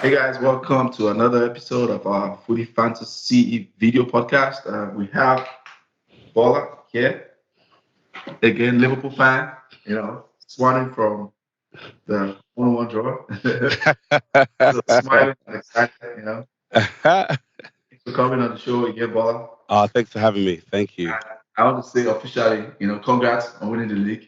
Hey guys, welcome to another episode of our Footy Fantasy video podcast. We have Bola here again, Liverpool fan. Swanning from the 1-1 draw. So smiling and excited. Thanks for coming on the show again, Bola. Thanks for having me. Thank you. I want to say officially, congrats on winning the league.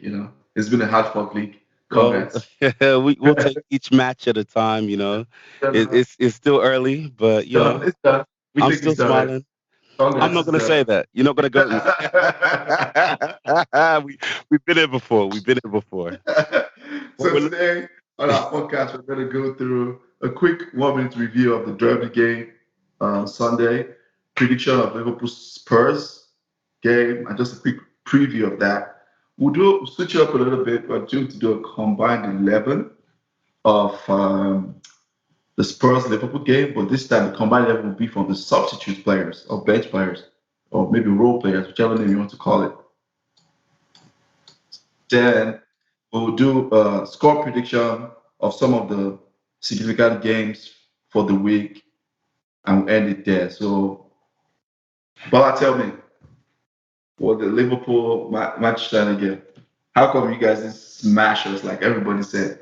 It's been a hard fought league. Well, Congrats. we'll take each match at a time. It's still early, but It's done. It's done. We I'm think still it's done. smiling. I'm Congrats, not it's gonna done. say that. You're not gonna goat me. We've been here before. We've been here before. What So we're today on our podcast, we're going to go through a quick 1 minute review of the Derby game on Sunday, prediction of Liverpool Spurs game, and just a quick preview of that. We'll switch it up a little bit. We're due to do a combined 11 of the Spurs Liverpool game, but this time the combined 11 will be from the substitute players or bench players or maybe role players, whichever name you want to call it. Then we'll do a score prediction of some of the significant games for the week and we'll end it there. So, Bala, tell me, what the Liverpool Manchester again? How come you guys didn't smash us like everybody said?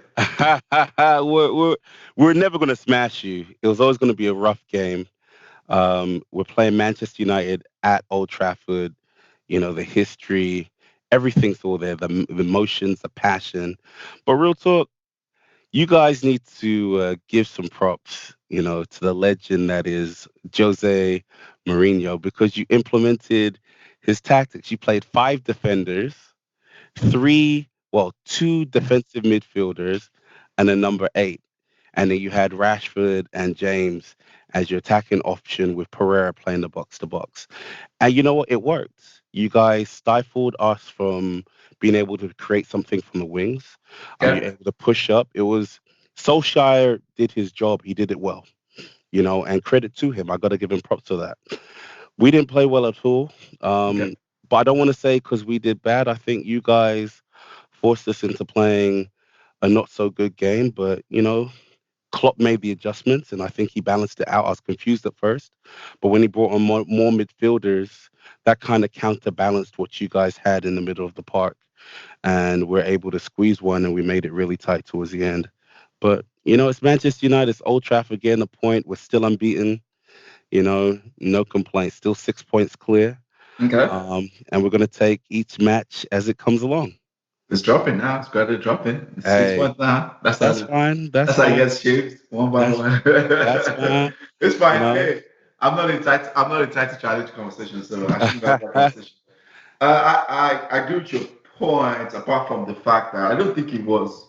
we're never gonna smash you. It was always gonna be a rough game. We're playing Manchester United at Old Trafford. The history, everything's all there. The emotions, the passion. But real talk, you guys need to give some props, to the legend that is Jose Mourinho, because you implemented his tactics. You played five defenders, two defensive midfielders, and a number eight. And then you had Rashford and James as your attacking option with Pereira playing the box to box. And you know what? It worked. You guys stifled us from being able to create something from the wings. You're Okay. able to push up. It was Solskjaer did his job. He did it well, and credit to him. I got to give him props for that. We didn't play well at all. Okay. But I don't want to say because we did bad. I think you guys forced us into playing a not so good game. But, Klopp made the adjustments, and I think he balanced it out. I was confused at first, but when he brought on more midfielders, that kind of counterbalanced what you guys had in the middle of the park, and we're able to squeeze one, and we made it really tight towards the end. But it's Manchester United, it's Old Trafford getting a point. We're still unbeaten. No complaints. Still 6 points clear. Okay. And we're gonna take each match as it comes along. It's dropping now. It's gradually dropping. It's six Hey, months now. That's that's how fine. That's that's how it fine. gets shaved one by That's one. that's fine. It's You fine. know. Hey, I'm not entitled to challenge conversation, so I shouldn't have that conversation. I agree with your point, apart from the fact that I don't think it was,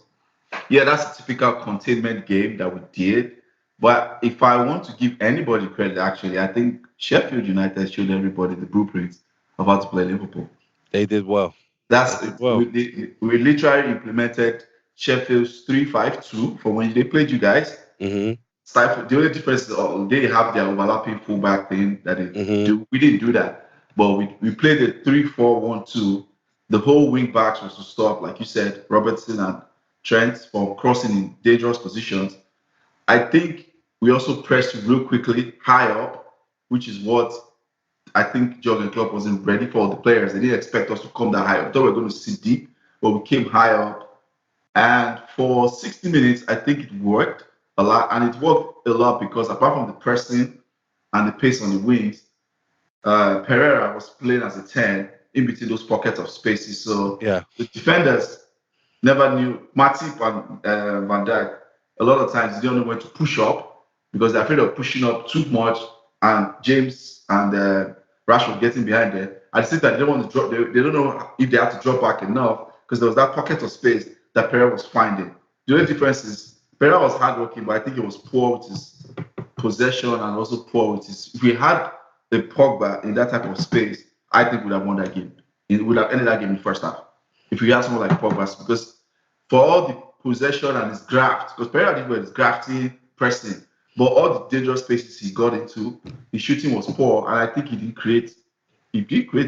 yeah, that's a typical containment game that we did. But if I want to give anybody credit, actually, I think Sheffield United showed everybody the blueprint of how to play Liverpool. They did well. They That's did it. well. We literally implemented Sheffield's 3-5-2 for when they played you guys. Mhm. The only difference is they have their overlapping fullback thing that they Mhm. do. We didn't do that, but we played the 3-4-1-2. The whole wing backs was to stop, like you said, Robertson and Trent from crossing in dangerous positions. I think we also pressed real quickly high up, which is what I think Jurgen Klopp wasn't ready for the players. They didn't expect us to come that high up. They thought we were going to sit deep, but we came high up. And for 60 minutes, I think it worked a lot. And it worked a lot because apart from the pressing and the pace on the wings, Pereira was playing as a 10 in between those pockets of spaces. So Yeah. the defenders never knew. Matip and Van Dijk, a lot of times they don't know when to push up because they're afraid of pushing up too much and James and Rashford getting behind there. At the same time, they don't want to drop. They don't know if they have to drop back enough because there was that pocket of space that Pereira was finding. The only difference is Pereira was hardworking, but I think he was poor with his possession and also poor with his. If we had the Pogba in that type of space, I think we would have won that game. It would have ended that game in the first half if we had someone like Pogba because for all the possession and his graft, because Pereira did well, his grafting, pressing, but all the dangerous spaces he got into, his shooting was poor, and I think he didn't create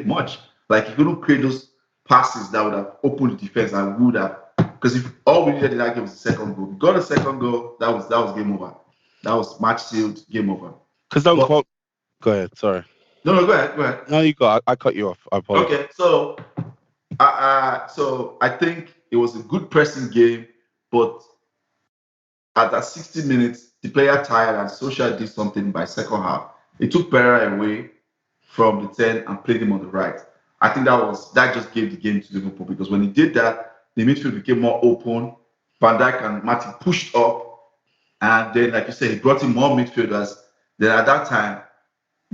much. Like he couldn't create those passes that would have opened the defense and would have. Because if all we needed in that game was the second goal, we got a second goal, that was game over. That was match sealed, game over. Because don't But quote. Go ahead. Sorry. no, no, go ahead, go ahead. No, you go. I cut you off. I apologize. Okay, so I think it was a good pressing game, but at that 60 minutes, the player tired and Social did something by second half. He took Pereira away from the 10 and played him on the right. I think that just gave the game to Liverpool because when he did that, the midfield became more open. Van Dijk and Martin pushed up, and then, like you said, he brought in more midfielders. Then at that time,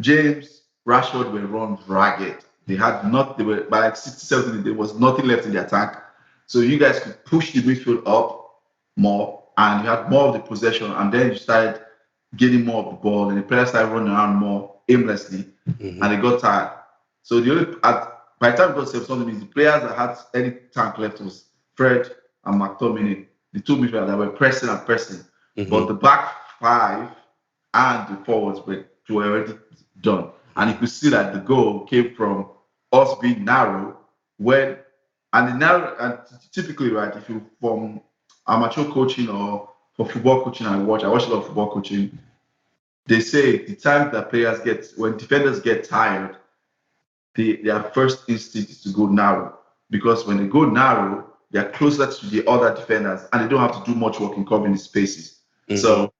James, Rashford were run ragged. They had not. They were by like 60, 70. There was nothing left in the attack. So you guys could push the midfield up more, and you had more of the possession, and then you started getting more of the ball, and the players started running around more aimlessly, Hmm. and they got tired. So the only by the time it got 70 minutes, the players that had any tank left was Fred and McTominay, the two midfielders that were pressing and pressing. Hmm. But the back five and the forwards were already done. And you Hmm. could see that the goal came from us being narrow when and the narrow and typically right if you from amateur coaching or for football coaching I watch a lot of football coaching. They say the time that players get when defenders get tired, their first instinct is to go narrow because when they go narrow, they're closer to the other defenders and they don't have to do much work in covering the spaces. Hmm. So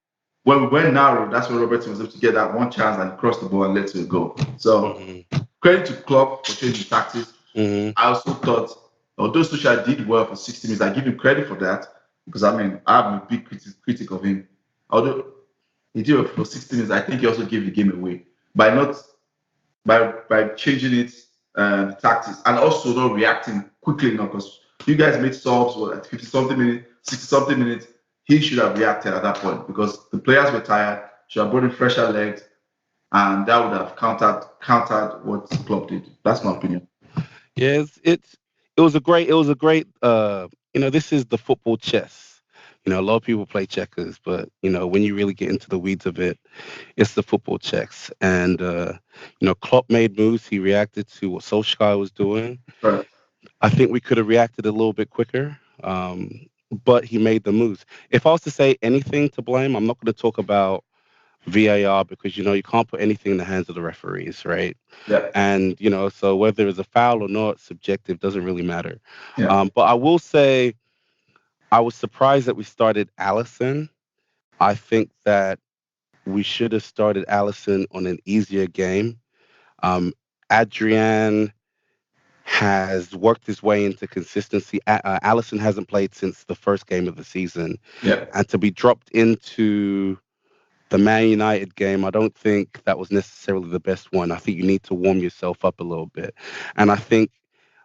when we went narrow, that's when Robertson was able to get that one chance and cross the ball and let it go. So Hmm. credit to Klopp for changing tactics. Hmm. I also thought, although Solskjaer did well for 60 minutes, I give him credit for that because I mean I'm a big critic of him. Although he did well for 60 minutes, I think he also gave the game away by not by changing it the tactics and also not reacting quickly enough because you guys made subs at 50 something minutes, 60 something minutes. He should have reacted at that point because the players were tired. Should have brought in fresher legs, and that would have countered what Klopp did. That's my opinion. Yeah, it was a great this is the football chess. A lot of people play checkers, but when you really get into the weeds of it, it's the football checks. And Klopp made moves. He reacted to what Solskjaer was doing. Right. I think we could have reacted a little bit quicker, but he made the moves. If I was to say anything to blame, I'm not going to talk about VAR because you can't put anything in the hands of the referees, right? Yeah. And so whether it's a foul or not, subjective doesn't really matter. Yeah. But I will say I was surprised that we started Allison. I think that we should have started Allison on an easier game. Um, Adrian has worked his way into consistency. Allison hasn't played since the first game of the season, Yeah. and to be dropped into the Man United game, I don't think that was necessarily the best one. I think you need to warm yourself up a little bit. And I think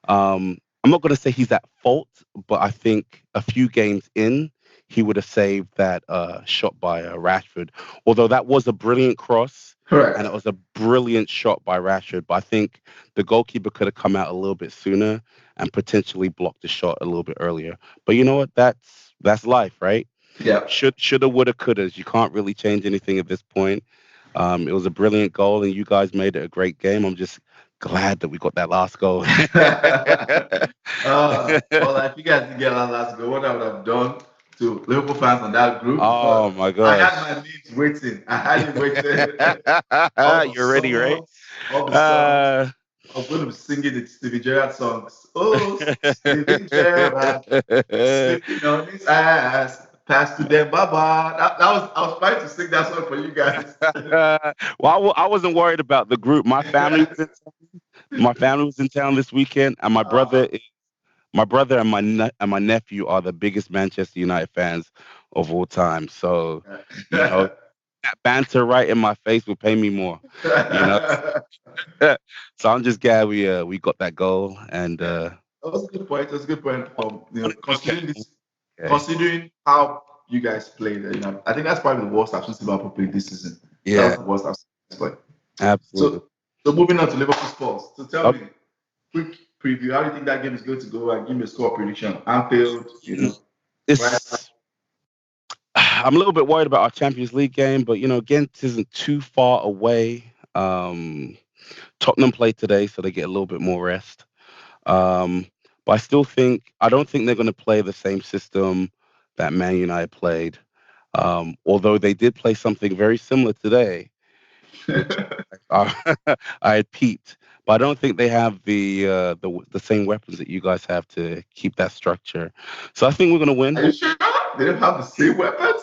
I'm not going to say he's at fault, but I think a few games in, he would have saved that shot by Rashford. Although that was a brilliant cross and it Correct. was a brilliant shot by Rashford, but I think the goalkeeper could have come out a little bit sooner and potentially blocked the shot a little bit earlier. But you know what? That's life, right? Yeah. Shoulda, woulda, couldas. You can't really change anything at this point. It was a brilliant goal, and you guys made it a great game. I'm just glad that we got that last goal. Well, if you guys didn't get that last goal, what I would have done to Liverpool fans on that group, Oh my I had gosh. my leads waiting. I had it waiting. all the You're ready, right? songs, all the songs. Uh, I was going to be singing the Stevie Gerrard songs. Oh, Stevie Gerrard, sleeping on his ass, pass to them, Baba. I was trying to sing that song for you guys. well, I wasn't worried about the group. My family was in town this weekend, and uh, my brother and my nephew are the biggest Manchester United fans of all time. So, you know, that banter right in my face would pay me more. You know, so I'm just glad we got that goal, and Yeah, that was a good point. That's a good point from on a good considering game. this, Okay. considering how you guys played. I think that's probably the worst I've seen Liverpool play this season. That was Yeah, the worst I've seen this play. absolutely. So moving on to Liverpool Sports. So tell Okay. me, quick preview. How do you think that game is going to go? And give me a score prediction. Anfield, right? It's I'm a little bit worried about our Champions League game, but Ghent isn't too far away. Tottenham played today, so they get a little bit more rest. Um, but I don't think they're going to play the same system that Man United played. Although they did play something very similar today, which I, I had peeped, but I don't think they have the same weapons that you guys have to keep that structure. So I think we're gonna Are win. you sure? They don't have the same weapons?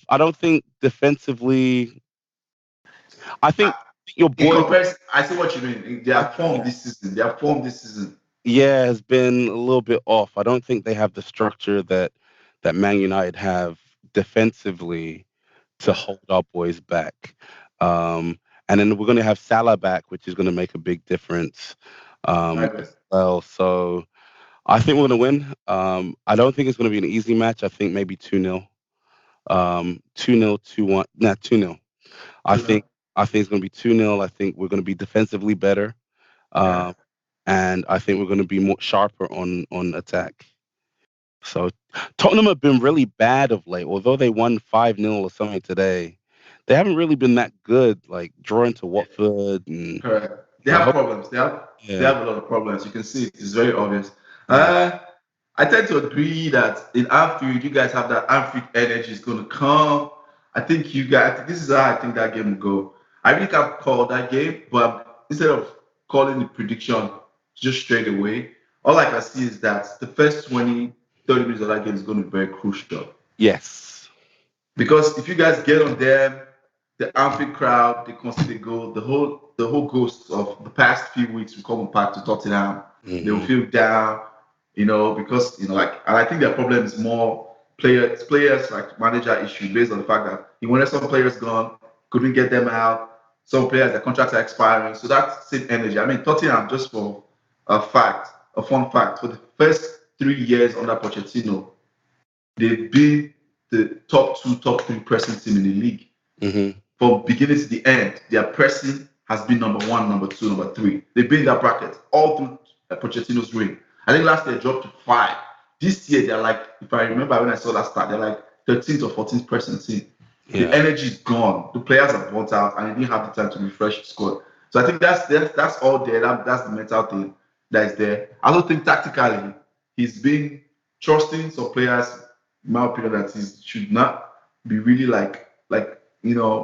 I don't think defensively. I I, think your in boy, comparison, I see what you mean. They are formed yeah, this season. They are formed this season. yeah, has been a little bit off. I don't think they have the structure that Man United have defensively to Yeah, hold our boys back. Um, and then we're going to have Salah back, which is going to make a big difference I as guess. well. So I think we're going to win. I don't think it's going to be an easy match. I think maybe 2-0. 2-0, 2-1. Nah, 2-0. I You think know? I think it's going to be 2-0. I think we're going to be defensively better. Yeah. Um, and I think we're going to be more sharper on attack. So Tottenham have been really bad of late. Although they won 5-0 or something today, they haven't really been that good. Like drawing to Watford, and Correct. They I have hope. problems. They Yeah, have a lot of problems. You can see it. It's very obvious. yeah, I tend to agree that in Anfield, you guys have that Anfield energy is going to come. I think you guys. I think this is how I think that game will go. I really can't call that game, but instead of calling the prediction just straight away, all I can see is that the first 20, 30 minutes of that game is going to be very crucial. yes, Because if you guys get on them, the Anfield crowd, they constantly go, the whole ghosts of the past few weeks will come back to Tottenham. They'll hmm feel down, because like, and I think their problem is more players like manager issue based on the fact that he wanted some players gone, couldn't get them out. Some players their contracts are expiring, so that same energy. I mean, Tottenham, just for a fun fact, for the first 3 years under Pochettino, they've been the top two, top three pressing team in the league. hmm From beginning to the end, their pressing has been number one, number two, number three. They've been in that bracket all through Pochettino's reign. I think last year they dropped to five. This year they're like, if I remember when I saw that start, they're like 13th or 14th pressing team. The yeah, energy is gone. The players are burnt out, and they didn't have the time to refresh the squad. So I think that's all there. That's the mental thing that is there. I also think tactically, he's been trusting some players, in my opinion, that he should not be really like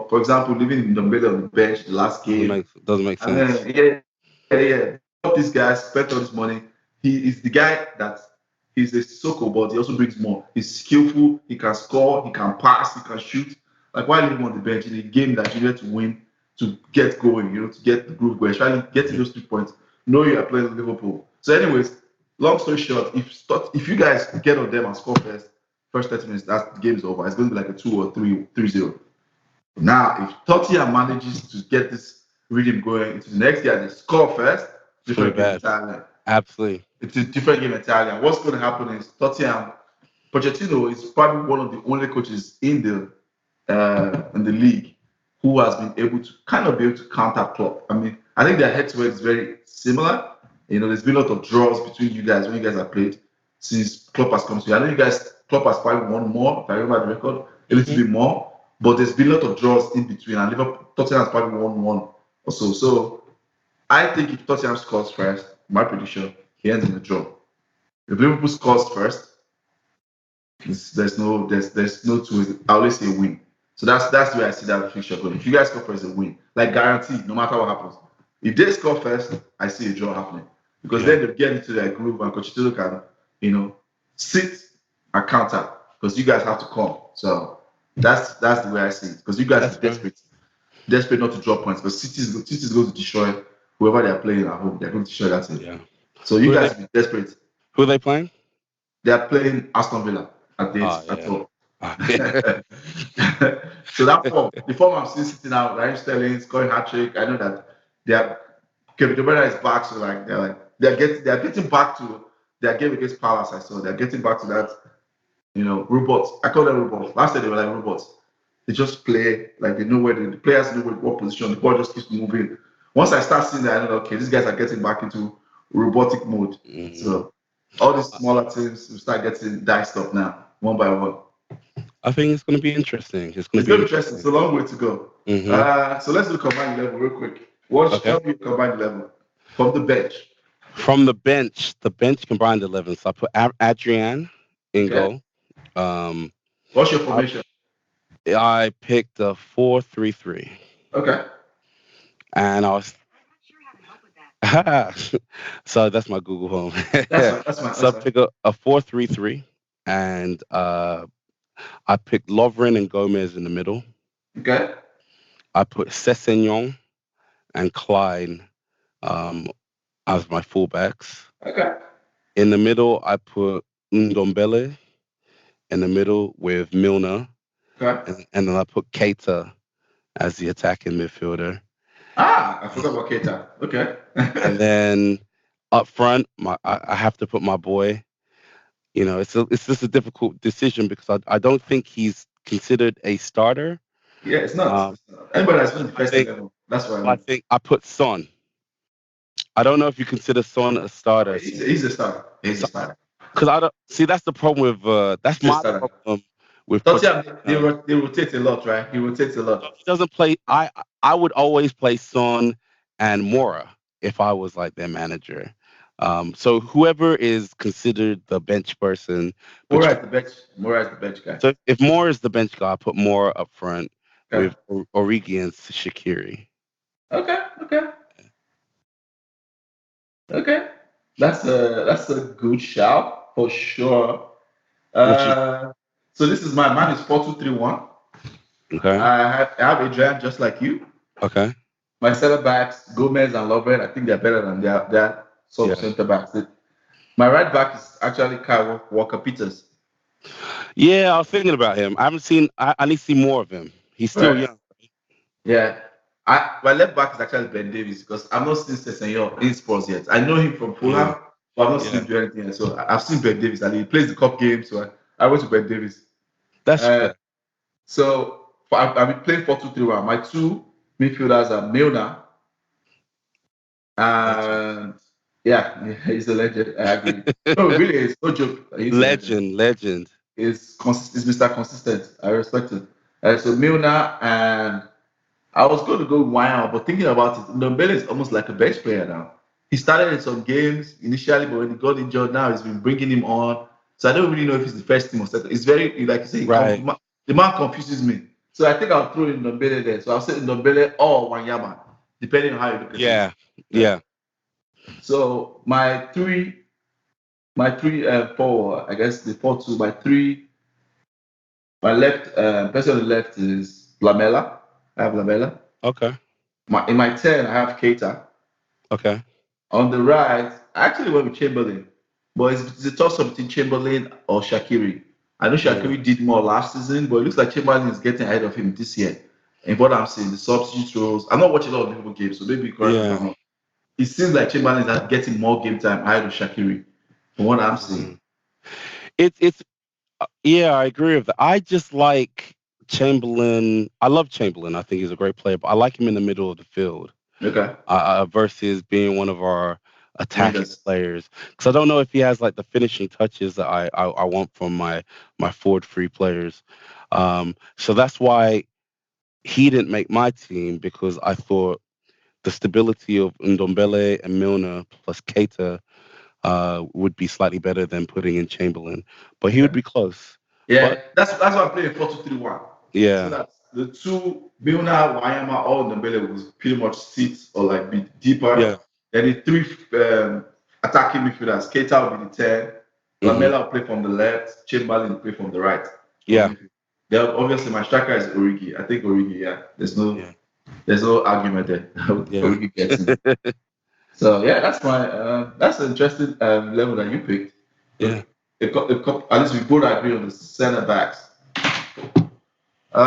for example, living in the middle of the bench the last game, doesn't make and sense. then yeah, they brought this guy, spent all this money. He is the guy that he's a Sissoko, but he also brings more. He's skillful. He can score. He can pass. He can shoot. Like why leave him on the bench in a game that you need to win to get going? To get the groove going, especially getting Mhm. those 3 points. Know you are playing Liverpool. So, anyways, long story short, if you guys get on them and score first 30 minutes, that the game's over. It's going to be like a 2 or 3-0. Now, if Tottenham manages to get this rhythm going into the next year, they score first, It's gonna be different game bad. entirely. Absolutely. It's a different game entirely. And what's going to happen is Tottenham, Pochettino is probably one of the only coaches in the league who has been able to kind of be able to counter Klopp. I mean, I think their head to head is very similar. There's been a lot of draws between you guys when you guys have played since Klopp has come to you. I know you guys, Klopp has probably won more, if I remember the record, a little hmm bit more, but there's been a lot of draws in between, and Liverpool, Tottenham has probably won one or so. So I think if Tottenham scores first, my prediction, he ends in a draw. If Liverpool scores first, there's no two ways. I always say win. So that's the way I see that fixture going. If you guys score first, a win. Like guaranteed, no matter what happens. If they score first, I see a draw happening. Because Yeah, then they get into their groove and Coachella can, sit and counter. Because you guys have to come. So that's the way I see it. Because you guys that's are fair. desperate not to drop points. But City's going to destroy whoever they are playing at home. They're going to destroy that team. Yeah. So you Who are guys they? will be desperate. Who are they playing? They are playing Aston Villa Ah, at yeah. home. Ah, yeah. So that form, the form I'm still sitting out, Raheem Sterling scoring hat trick. I know that they are Kevin De Bruyne is back, so they're getting back to their game against Palace. I saw they're getting back to that. Robots. I call them robots. Last year they were like robots. They just play like they know where the players know what position. The ball just keeps moving. Once I start seeing that, I know okay, these guys are getting back into robotic mode. Mhm. So all these smaller teams will start getting diced up now, one by one. I think it's going to be interesting. It's going to It's be going to be interesting. It's interesting. a long way to go. hmm So let's do combined level real quick. What Okay. tell me your combined level from the bench? From the bench combined 11. So I put Adrian in Okay. goal. Um, What's your I, formation? I picked a 4-3-3, Okay. and I was so that's my Google Home. That's fine. That's fine. So That's I fine. picked a 4-3-3, and I picked Lovren and Gomez in the middle. Okay. I put Sessegnon and Klein um, as my fullbacks. Okay. In the middle, I put Ndombele in the middle with Milner, Okay. and then I put Keita as the attacking midfielder. Ah, I forgot about Keita. Okay. And then up front, I have to put my boy. It's just a difficult decision because I don't think he's considered a starter. Yeah, it's not. Um, It's not. Anybody that's been the I first think 11. That's what I I mean. think I put Son. I don't know if you consider Son a Oh, starter. he's a starter. He's a So, starter. because I don't see that's the problem with that's He's a my starter. problem with Tottenham, Pochettino. they rotate a lot, right? He rotates a So lot. he doesn't play. I would always play Son and Mora if I was like their manager. So whoever is considered the bench person Mora is between. the bench. Mora is the bench guy. So if Mora is the bench guy, I put Mora up front Okay. with Origi and Shaqiri. Okay. Okay. Okay. That's a good shout for sure. What you Uh, so this is my man is 4-2-3-1. okay? I have Adrian just like you. Okay. My center backs, Gomez and Lovren, I think they're better than their sort of Yeah. center backs. My right back is actually Kyle Walker Peters. Yeah, I was thinking about him. I haven't seen. I need to see more of him. He's still Right. young. Yeah. My left back is actually Ben Davis because I've not seen Sessegnon in sports yet. I know him from Mm, Fulham, but I've not seen yeah, him do anything yet. So I've seen Ben Davis and he plays the cup game. So I went to Ben Davis. that's Uh, fair. so I've been playing 4-2-3-1. My two midfielders are Milner Legend, and he's a legend. I agree. No, really, it's no joke. He's a legend. legend. Is Mr. Consistent. I respect it. So Milner and I was going to go Wayne, but thinking about it, Ndombele is almost like a bench player now. He started in some games initially, but when he got injured, now he's been bringing him on. So I don't really know if he's the first team or second. It's very, like you say, Right. the man confuses me. So I think I'll throw in Ndombele there. So I'll say Ndombele or Wanyama, depending on how you look at it. Yeah. Yeah. Yeah. So my three, four, I guess the 4-2, my left, person on the left is Lamela. I have Lamela. Okay. In my 10, I have Keita. Okay. On the right, I actually went with Chamberlain, but it's a toss up between Chamberlain or Shakiri. I know Mm, Shakiri did more last season, but it looks like Chamberlain is getting ahead of him this year. And what I'm seeing, the substitute roles, I'm not watching a lot of Liverpool games, so maybe correct me if yeah. I'm wrong. It seems like Chamberlain is getting more game time ahead of Shakiri, from what I'm seeing. Mm. It's yeah, I agree with that. I just like Chamberlain. I love Chamberlain. I think he's a great player, but I like him in the middle of the field Okay, versus being one of our attacking Wingers. players. Because I don't know if he has like the finishing touches that I want from my forward free players. So that's why he didn't make my team because I thought the stability of Ndombele and Milner plus Keita would be slightly better than putting in Chamberlain, but he would Okay. be close. But Yeah, that's why I'm playing 4-2-3-1. So yeah, that the two Milner, Wayama, all the Mbele will pretty much sit or like be yeah, deeper. Then the three attacking midfielders, Keita will be the 10, hmm, Lamela will play from the left, Chamberlain will play from the right. yeah, Then obviously my striker is Origi. I think Origi, yeah. yeah, There's no argument there. yeah, Origi gets in. So yeah, that's an interesting level that you picked. yeah. At least we both agree on the center backs. So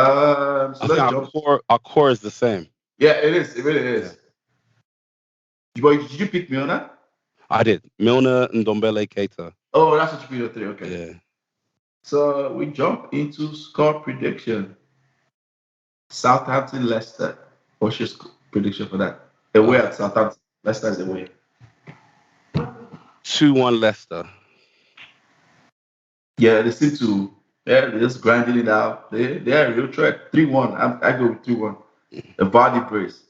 I think let's jump. our core is the same. Yeah, it is. It really Yeah, is. Boy, did you pick me on that? I did. Milner and Dombele Keita. Oh, that's what you put your three. Okay. Yeah. So we jump into score prediction. Southampton, Leicester. What's your prediction for that? Away Uh, at Southampton. Leicester is away. 2-1 Leicester. Yeah, they seem to. Yeah, they're just grinding it out. They're a real threat. 3-1. I go with 3-1. A body brace.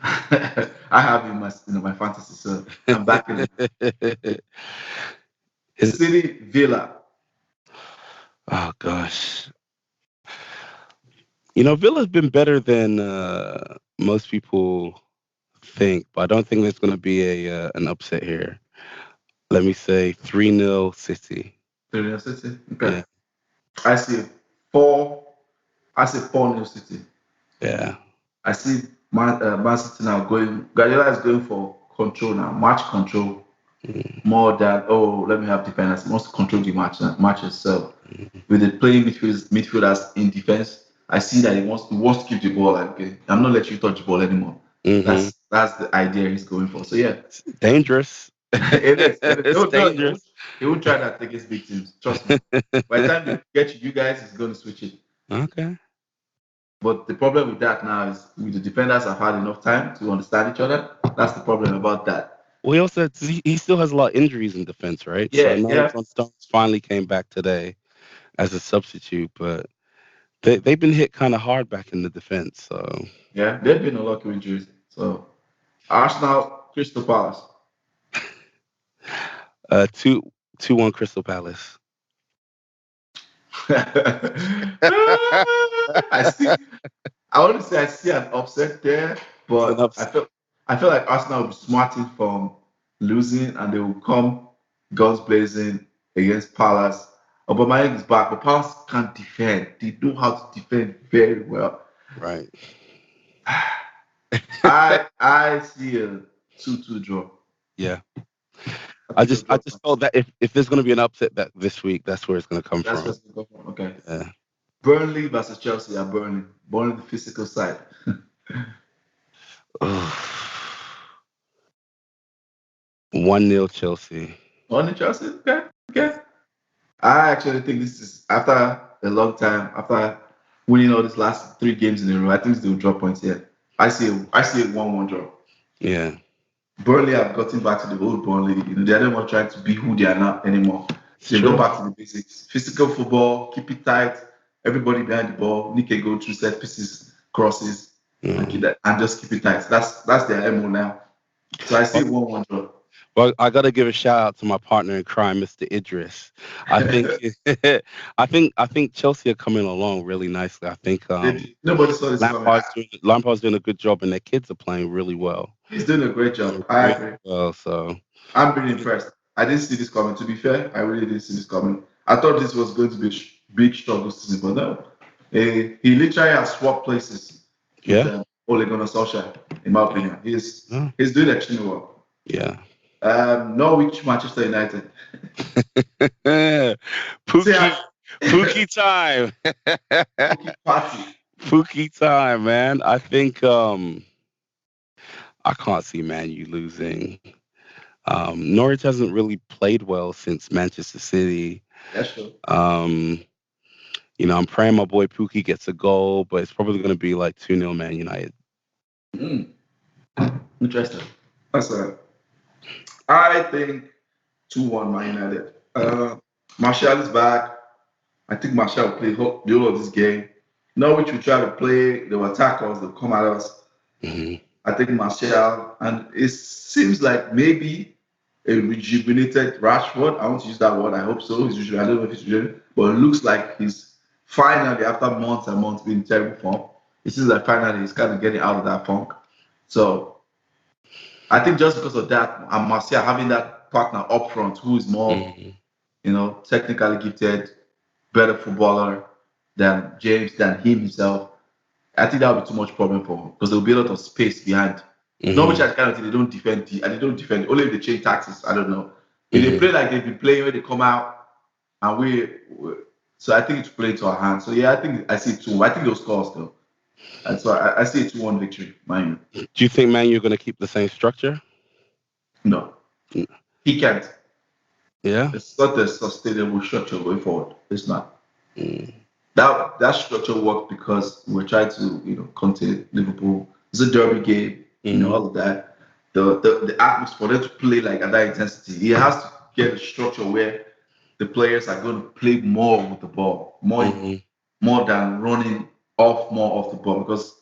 I have in my fantasy, so I'm backing it. Is City Villa. Oh gosh, Villa's been better than most people think, but I don't think there's going to be a an upset here. Let me say 3-0 City. Real City. Okay. Yeah, I see four. I see 4-0 City. yeah. I see Man City now going. Guardiola is going for control now, match control Mm, more than let me have defenders. He wants to control the match itself. mm, With the playing midfielders in defense, I see that he wants to keep the ball. Like, okay, I'm not letting you touch the ball anymore. mm-hmm. That's the idea he's going for. So yeah, It's dangerous. it is. It is. It's No, he won't. dangerous. He won't try that against big teams. Trust me. By the time they get you guys, he's going to switch it. Okay. But the problem with that now is with the defenders have had enough time to understand each other. That's the problem about that. Well, he also he still has a lot of injuries in defense, right? So I Yeah, know yeah, John Stones finally came back today as a substitute, but they've been hit kind of hard back in the defense. So yeah. There've been a lot of injuries. So Arsenal, Crystal Palace. 2-1 Crystal Palace. I see. I want to say I see an upset there, It's an but I upset. feel I feel like Arsenal will be smarting from losing and they will come guns blazing against Palace. Aubameyang is back, but Palace can't defend. They know how to defend very well. Right. I see a 2-2 draw. Yeah. I I think a just I draw. just felt that if there's gonna be an upset that this week, that's where it's gonna come That's from. just the go for. Okay. Yeah. Burnley versus Chelsea at Burnley. Burnley the physical side. 1-0 Chelsea. Only Chelsea? Okay. Okay. I actually think this is after a long time, after winning all these last 3 games in a row, I think they'll drop points here. I see a 1-1 draw. Yeah. Burnley have gotten back to the old Burnley. They're not more trying to be who they are not anymore. It's They've gone true. back to the basics. Physical football, keep it tight, everybody behind the ball, Nick can go through set pieces, crosses, and keep Mm. that and just keep it tight. That's their MO now. So I see Well, 1-1 draw. well, I got to give a shout out to my partner in crime, Mr. Idris. I think, I think Chelsea are coming along really nicely. I think Nobody saw this coming. Lampard's doing a good job, and their kids are playing really well. He's doing a great Doing job. I really agree. well. So I'm really impressed. I didn't see this coming. To be fair, I really didn't see this coming. I thought this was going to be a big struggle season, but no. He literally has swapped places with yeah, Ole Gunnar Solskjaer, in my yeah, opinion. He's oh, he's doing extremely well. yeah. Norwich, Manchester United. See, Pookie, Pookie time, Pookie party. Pookie time, man. I think I can't see Man U losing. Norwich hasn't really played well since Manchester City. That's true. Um, I'm praying my boy Pookie gets a goal, but it's probably going to be like 2-0 Man United. Mm, interesting. That's I think 2-1 Man United. Martial is back. I think Martial will play the whole of this game. Norwich will try to play, they will attack us, they'll come at us. Mm-hmm. I think Martial, and it seems like maybe a rejuvenated Rashford. I want to use that word. I hope so. I don't know if it's rejuvenated, but it looks like he's finally, after months and months being in terrible form, it seems like finally he's kind of getting out of that funk. So I think just because of that, and Martial having that partner up front who is more, Mm-hmm. technically gifted, better footballer than James, than him himself, I think that would be too much problem for him because there will be a lot of space behind. Norwich Mm-hmm. has kind of they don't defend and they don't defend only if they change tactics. I don't know. If they Mm-hmm. play like they've been playing when they come out and so I think it's playing to our hands. So yeah, I think I see 2. I think they'll score still. And so I see a 2-1 victory. Mine. Do you think Man U are going to keep the same structure? No. Mm. He can't. Yeah. It's not a sustainable structure going forward. It's not. Mm. That structure worked because we're trying to contain Liverpool. It's a derby game, Mm-hmm. all of that. The atmosphere for them to play like at that intensity, he has to get a structure where the players are going to play more with the ball, Mm-hmm. more than running more off the ball because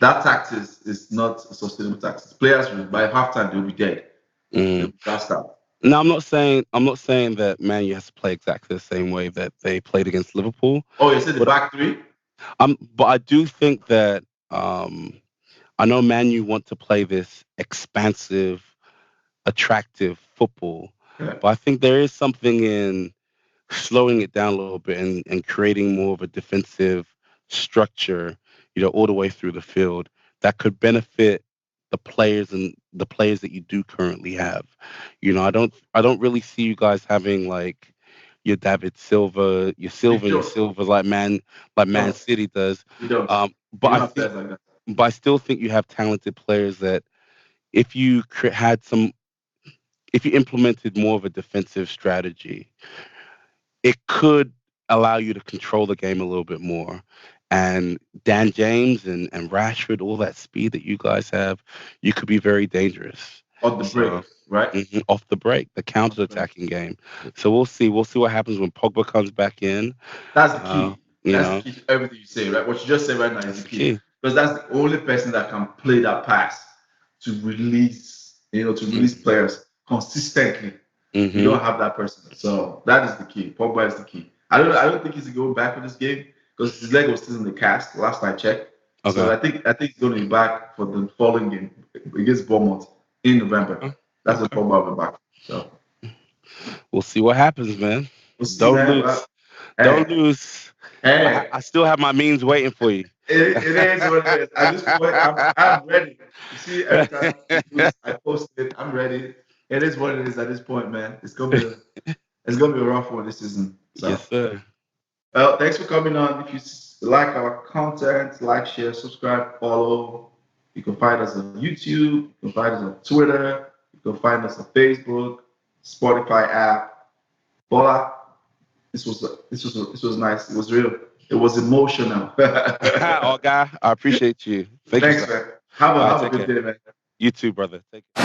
that tactics is not a sustainable tactics. Players will, by halftime they'll be dead, they'll Mm. be gassed out. No, I'm not saying that Man U has to play exactly the same way that they played against Liverpool, Oh, you said the but back three? but I do think that um, I know Man U want to play this expansive, attractive football, Yeah. but I think there is something in slowing it down a little bit and creating more of a defensive structure, all the way through the field that could benefit the players that you do currently have. I don't really see you guys having like your David Silva, We your don't. Silva like We Man don't. City does. We don't. We But don't I have think, players like that. but I still think you have talented players that if you had some, if you implemented more of a defensive strategy, it could allow you to control the game a little bit more. And Dan James and Rashford, all that speed that you guys have, you could be very dangerous. On the break, So right? off the break, the On the break. counter-attacking game. So we'll see. We'll see what happens when Pogba comes back in. That's the Uh, key. you That's the know, key to everything you say, right? What you just said right now is that's the the key. key. Because that's the only person that can play that pass to release Mm-hmm. players consistently. We Mm-hmm. don't have that person. So that is the key. Pogba is the key. I don't think he's going back for this game because his leg was still in the cast last I checked. So Okay. I think he's going to be back for the following game against Bournemouth in November. Okay. That's when Okay. Pogba will be back. So We'll see what happens, man. we'll see, Don't man. lose. Well, Don't hey, lose. hey, I still have my memes waiting for you. it is what it is. At this point, I'm ready. You see, every time we lose, I post it. I'm ready. It is what it is at this point, man. It's gonna be a rough one this season. Yes, So, sir. well, thanks for coming on. If you like our content, like, share, subscribe, follow. You can find us on YouTube. You can find us on Twitter. You can find us on Facebook, Spotify app. Bola, this was nice. It was real. It was emotional. Oh, guy, I appreciate you. Thank you, Thanks, sir. man. Have All a right, have a take good care. day, man. You too, brother. Take care.